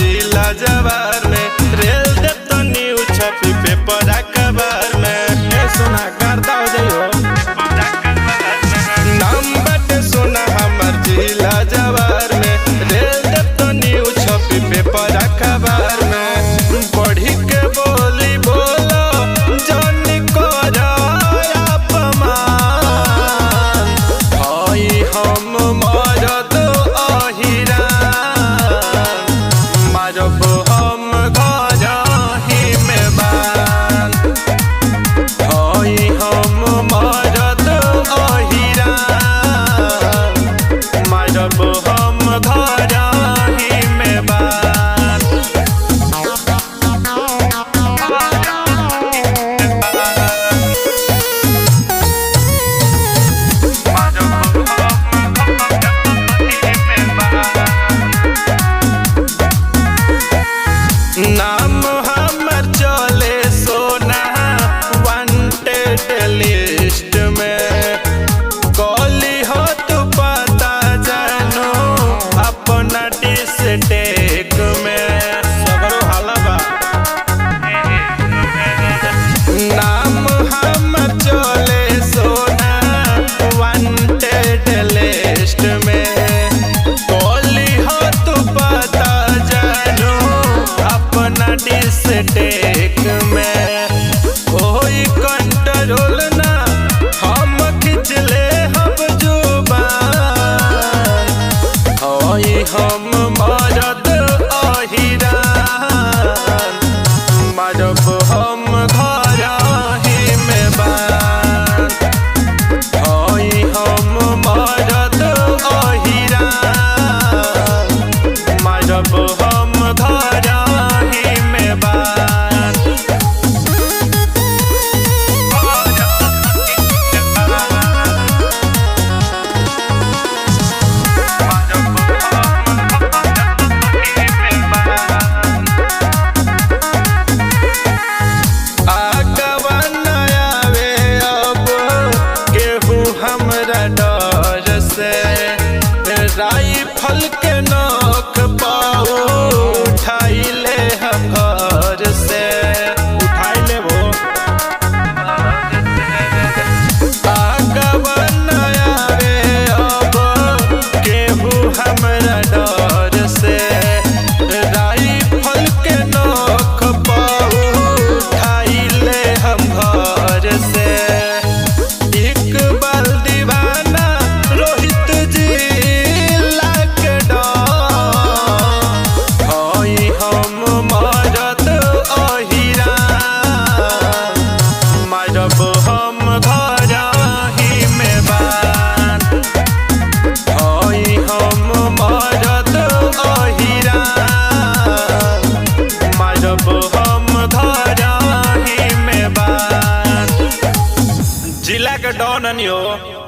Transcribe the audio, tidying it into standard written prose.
जवार में रेल दे तो न्यूज छपी पेपर अखबार में सुना करता हो जाइयो नाम बटे सुना हमर जिला जवार में रेल दे तो न्यूज छपी पेपर अखबार में पढ़ी के बोली बोलो जानी को अपमान हई हम मरद अहिरा मारब हम घरही में बान हई हम मरद अहिरा मारब हम घरही में बान नाम हमर चले सोना वांटेड लिस्ट में कॉली हो तू पता जानो अपना डिस्ट्रिक्ट में सगरो हालबा नाम हमर चले सोना वांटेड लिस्ट में कॉली हो तू पता जानो अपना डिस्ट्रिक्ट में कोई कंट्रोल ना हम खिंच ले हम जुबान हई हम मरद अहिरा मारब हम घरही में बान हई हम मरद अहिरा मारब हम घरही में बान आगवा न आवे अब केहू हमरा डर से राइफल के नोक पाऊ उठाई ले हम घर से उठाई ले वो आगवा न आवे अब केहू हमरा डर से राइफल के नोक पाऊ उठाई ले हम घर से इकबाल दीवाना रोहित जी लाके हई हम मरद अहिरा मारब हम घरही में बान हई हम मरद अहिरा मारब हम घरही में बान जिला के डॉन हो।